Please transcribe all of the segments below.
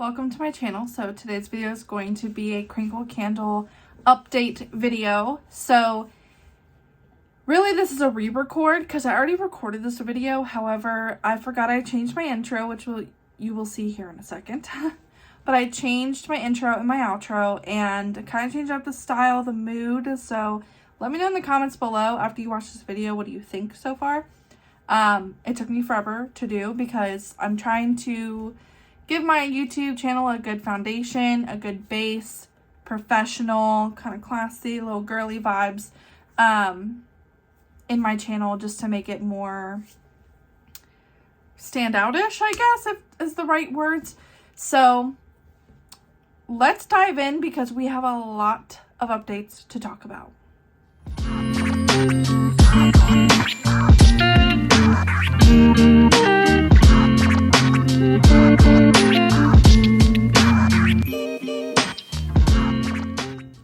Welcome to my channel. So today's video is going to be a Kringle candle update video. So really this is a re-record because I already recorded this video. However, I forgot I changed my intro, which you will see here in a second. But I changed my intro and my outro and kind of changed up the style, the mood. So let me know in the comments below after you watch this video, what do you think so far? It took me forever to do because I'm trying to give my YouTube channel a good foundation, a good base, professional, kind of classy, little girly vibes in my channel, just to make it more standout-ish, I guess, if is the right words. So let's dive in because we have a lot of updates to talk about.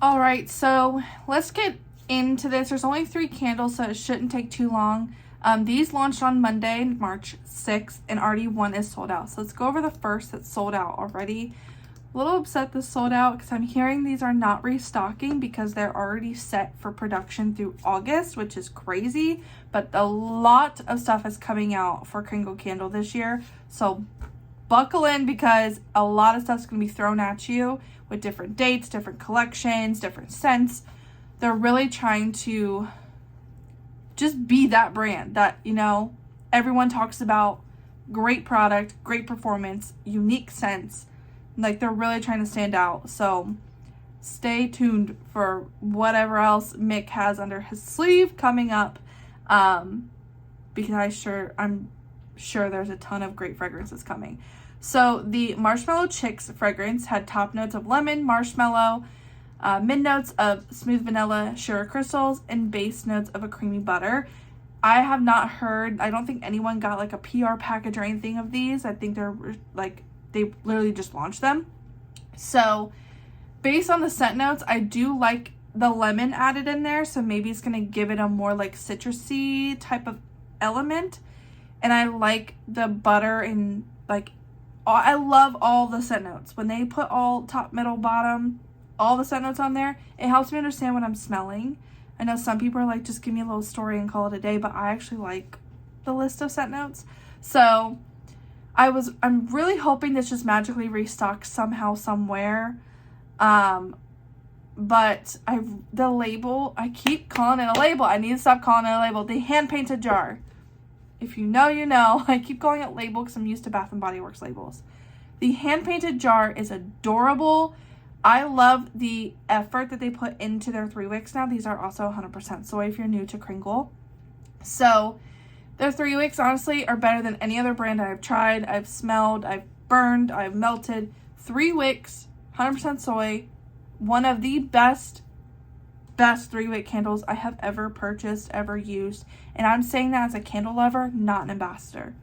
Alright, so let's get into this. There's only 3 candles, so it shouldn't take too long. These launched on Monday, March 6th, and already one is sold out. So let's go over the first that's sold out already. A little upset this sold out because I'm hearing these are not restocking because they're already set for production through August, which is crazy. But a lot of stuff is coming out for Kringle Candle this year. So buckle in because a lot of stuff's going to be thrown at you with different dates, different collections, different scents. They're really trying to just be that brand that, you know, everyone talks about. Great product, great performance, unique scents. Like, they're really trying to stand out. So stay tuned for whatever else Mick has under his sleeve coming up. Because I'm sure there's a ton of great fragrances coming. So the Marshmallow Chicks fragrance had top notes of lemon, marshmallow, mid notes of smooth vanilla, sugar crystals, and base notes of a creamy butter. I have not heard, I don't think anyone got like a PR package or anything of these. I think they're like, they literally just launched them. So based on the scent notes, I do like the lemon added in there. So maybe it's going to give it a more like citrusy type of element. And I like the butter and like, I love all the scent notes. When they put all top, middle, bottom, all the scent notes on there, it helps me understand what I'm smelling. I know some people are like, just give me a little story and call it a day, but I actually like the list of scent notes. So I'm really hoping this just magically restocks somehow, somewhere. But the label, I keep calling it a label. I need to stop calling it a label. The hand-painted jar. If you know, you know. I keep calling it label because I'm used to Bath & Body Works labels. The hand-painted jar is adorable. I love the effort that they put into their 3 wicks now. These are also 100% soy if you're new to Kringle. So their 3 wicks, honestly, are better than any other brand I've tried, I've smelled, I've burned, I've melted. 3 wicks, 100% soy. One of the best 3-wick candles I have ever purchased, ever used. And I'm saying that as a candle lover, not an ambassador.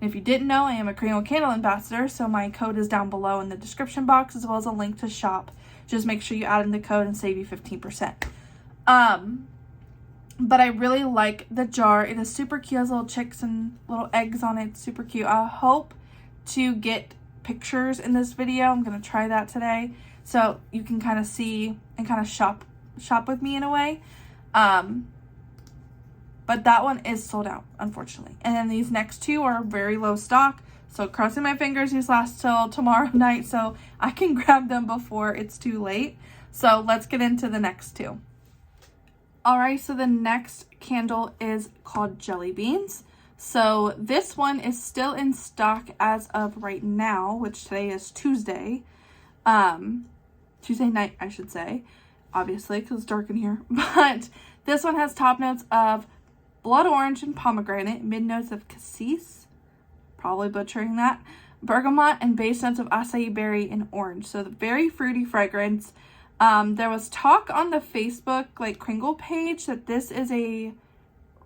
And if you didn't know, I am a Kringle Candle ambassador, so my code is down below in the description box, as well as a link to shop. Just make sure you add in the code and save you 15%. But I really like the jar. It is super cute. It has little chicks and little eggs on it. It's super cute. I hope to get pictures in this video. I'm going to try that today, so you can kind of see and kind of shop with me in a way. But that one is sold out, unfortunately. And then these next 2 are very low stock. So crossing my fingers, these last till tomorrow night so I can grab them before it's too late. So let's get into the next 2. Alright, so the next candle is called Jelly Beans. So this one is still in stock as of right now, which today is Tuesday. Tuesday night, I should say. Obviously, because it's dark in here. But this one has top notes of blood orange and pomegranate, mid notes of cassis, probably butchering that, bergamot, and base notes of acai berry and orange. So the very fruity fragrance. There was talk on the Facebook like Kringle page that this is a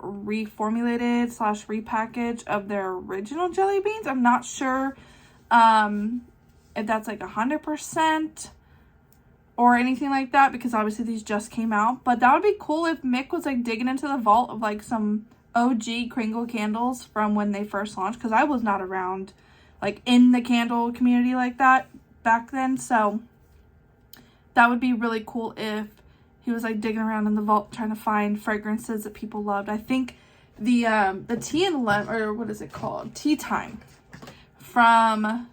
reformulated / repackage of their original jelly beans. I'm not sure if that's like 100% or anything like that, because obviously these just came out. But that would be cool if Mick was like digging into the vault of like some OG Kringle candles from when they first launched, because I was not around like in the candle community like that back then. So that would be really cool if he was like digging around in the vault trying to find fragrances that people loved. I think the tea and lemon, or what is it called? Tea Time from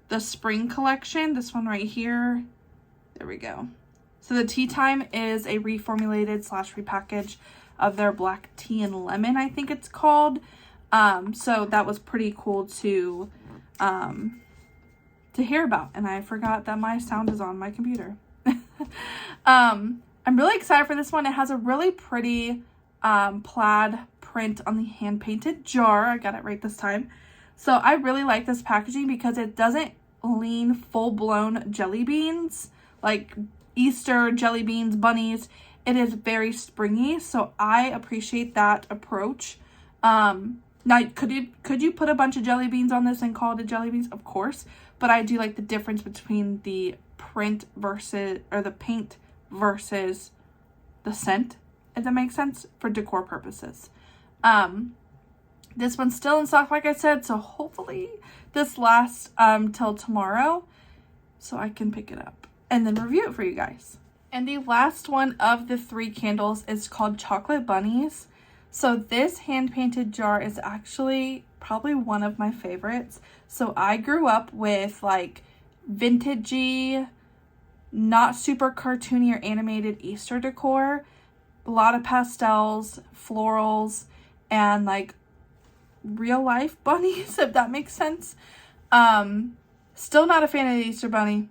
the spring collection. This one right here. There we go. So the Tea Time is a reformulated / repackage of their black tea and lemon, I think it's called. So that was pretty cool to hear about. And I forgot that my sound is on my computer. I'm really excited for this one. It has a really pretty plaid print on the hand painted jar. I got it right this time. So I really like this packaging because it doesn't lean full-blown jelly beans like Easter jelly beans, bunnies. It is very springy, so I appreciate that approach. Now, could you put a bunch of jelly beans on this and call it a jelly beans? Of course, but I do like the difference between the print versus, or the paint versus the scent, if that makes sense, for decor purposes. This one's still in stock, like I said, so hopefully this lasts till tomorrow so I can pick it up and then review it for you guys. And the last one of the 3 candles is called Chocolate Bunnies. So this hand-painted jar is actually probably one of my favorites. So I grew up with like vintagey, not super cartoony or animated Easter decor. A lot of pastels, florals, and like real life bunnies, if that makes sense. Still not a fan of the Easter bunny.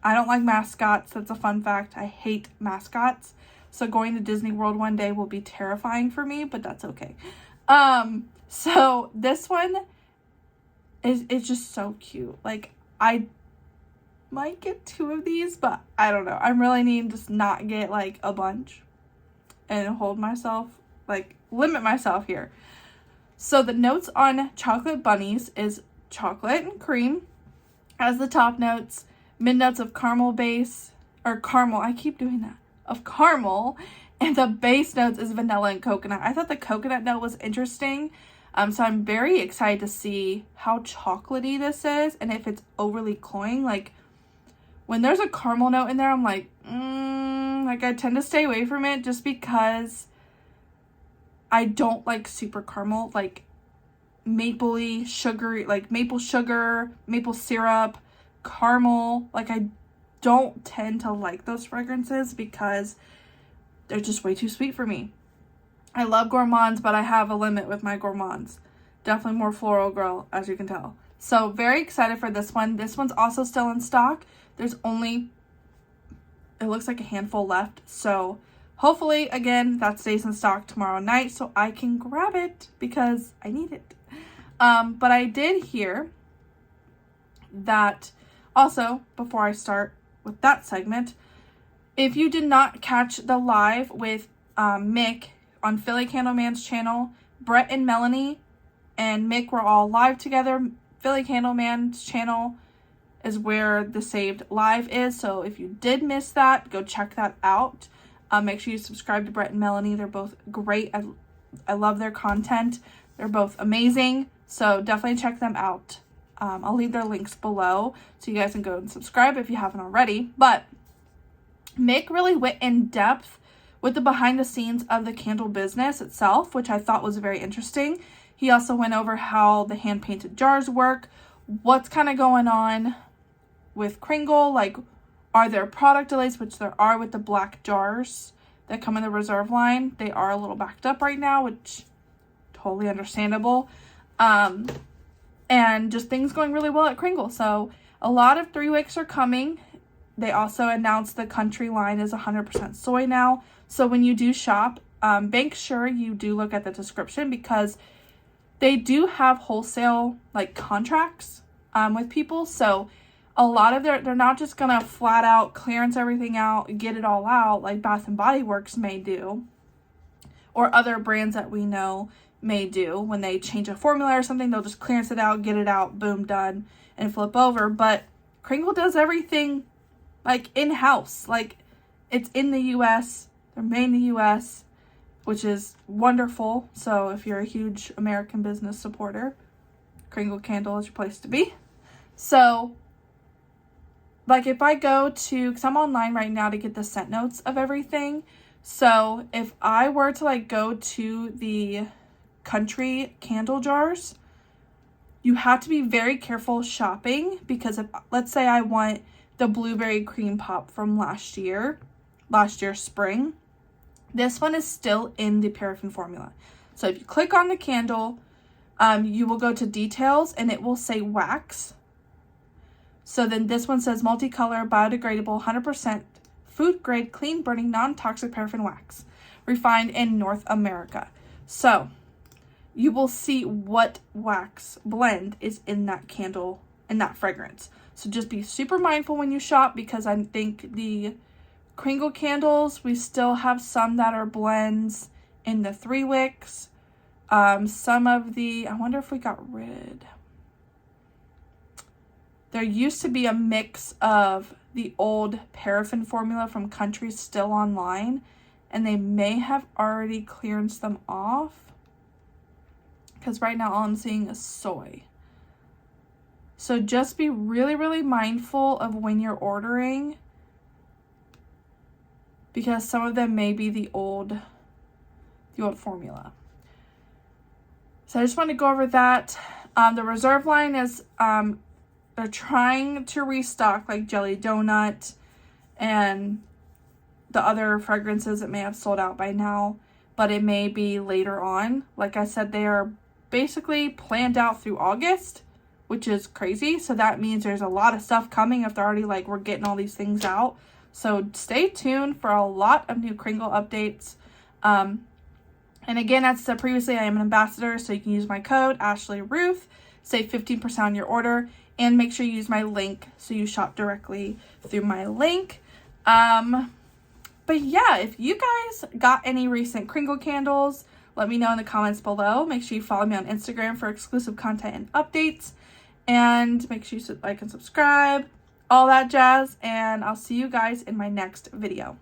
I don't like mascots. That's a fun fact. I hate mascots. So going to Disney World one day will be terrifying for me, but that's okay. So this one is just so cute. Like, I might get 2 of these, but I don't know. I'm really needing to just not get like a bunch and hold myself, like limit myself here. So the notes on Chocolate Bunnies is chocolate and cream as the top notes. Mid notes of caramel base, or caramel, I keep doing that, of caramel, and the base notes is vanilla and coconut. I thought the coconut note was interesting, so I'm very excited to see how chocolatey this is, and if it's overly cloying. Like, when there's a caramel note in there, I'm like, I tend to stay away from it just because I don't like super caramel, like mapley, sugary, like maple sugar, maple syrup, caramel. Like, I don't tend to like those fragrances because they're just way too sweet for me. I love gourmands, but I have a limit with my gourmands. Definitely more floral girl, as you can tell. So very excited for this one. This one's also still in stock. There's only, it looks like a handful left. So hopefully, again, that stays in stock tomorrow night so I can grab it because I need it. But I did hear that also, before I start with that segment, if you did not catch the live with Mick on Philly Candleman's channel, Brett and Melanie and Mick were all live together. Philly Candleman's channel is where the saved live is. So if you did miss that, go check that out. Make sure you subscribe to Brett and Melanie. They're both great. I love their content. They're both amazing. So definitely check them out. I'll leave their links below so you guys can go and subscribe if you haven't already. But Mick really went in depth with the behind the scenes of the candle business itself, which I thought was very interesting. He also went over how the hand painted jars work, what's kind of going on with Kringle, like are there product delays, which there are with the black jars that come in the reserve line. They are a little backed up right now, which totally understandable. And just things going really well at Kringle. So a lot of 3 wicks are coming. They also announced the country line is 100% soy now. So when you do shop, make sure you do look at the description because they do have wholesale like contracts with people. So a lot of they're not just gonna flat out clearance everything out, get it all out like Bath and Body Works may do, or other brands that we know may do. When they change a formula or something, they'll just clearance it out, get it out, boom, done, and flip over. But Kringle does everything like in-house. Like, it's in the US, they're made in the US, which is wonderful. So if you're a huge American business supporter, Kringle Candle is your place to be. So like if I go to, because I'm online right now to get the scent notes of everything. So if I were to like go to the country candle jars, you have to be very careful shopping, because if, let's say I want the blueberry cream pop from last year's spring, this one is still in the paraffin formula. So if you click on the candle, you will go to details and it will say wax. So then this one says multicolor, biodegradable, 100% food grade, clean burning, non-toxic paraffin wax, refined in North America. So you will see what wax blend is in that candle, in that fragrance. So just be super mindful when you shop, because I think the Kringle candles, we still have some that are blends in the 3 wicks. Some of the, I wonder if we got rid. There used to be a mix of the old paraffin formula from Country still online, and they may have already clearanced them off, because right now all I'm seeing is soy. So just be really, really mindful of when you're ordering, because some of them may be the old formula. So I just want to go over that. The reserve line is, they're trying to restock like Jelly Donut and the other fragrances that may have sold out by now, but it may be later on. Like I said, they are basically planned out through August, which is crazy. So that means there's a lot of stuff coming if they're already like, we're getting all these things out. So stay tuned for a lot of new Kringle updates. And again, as said previously, I am an ambassador, so you can use my code AshleyRuth, save 15% on your order, and make sure you use my link so you shop directly through my link. But yeah, if you guys got any recent Kringle candles, let me know in the comments below. Make sure you follow me on Instagram for exclusive content and updates. And make sure you like and subscribe, all that jazz. And I'll see you guys in my next video.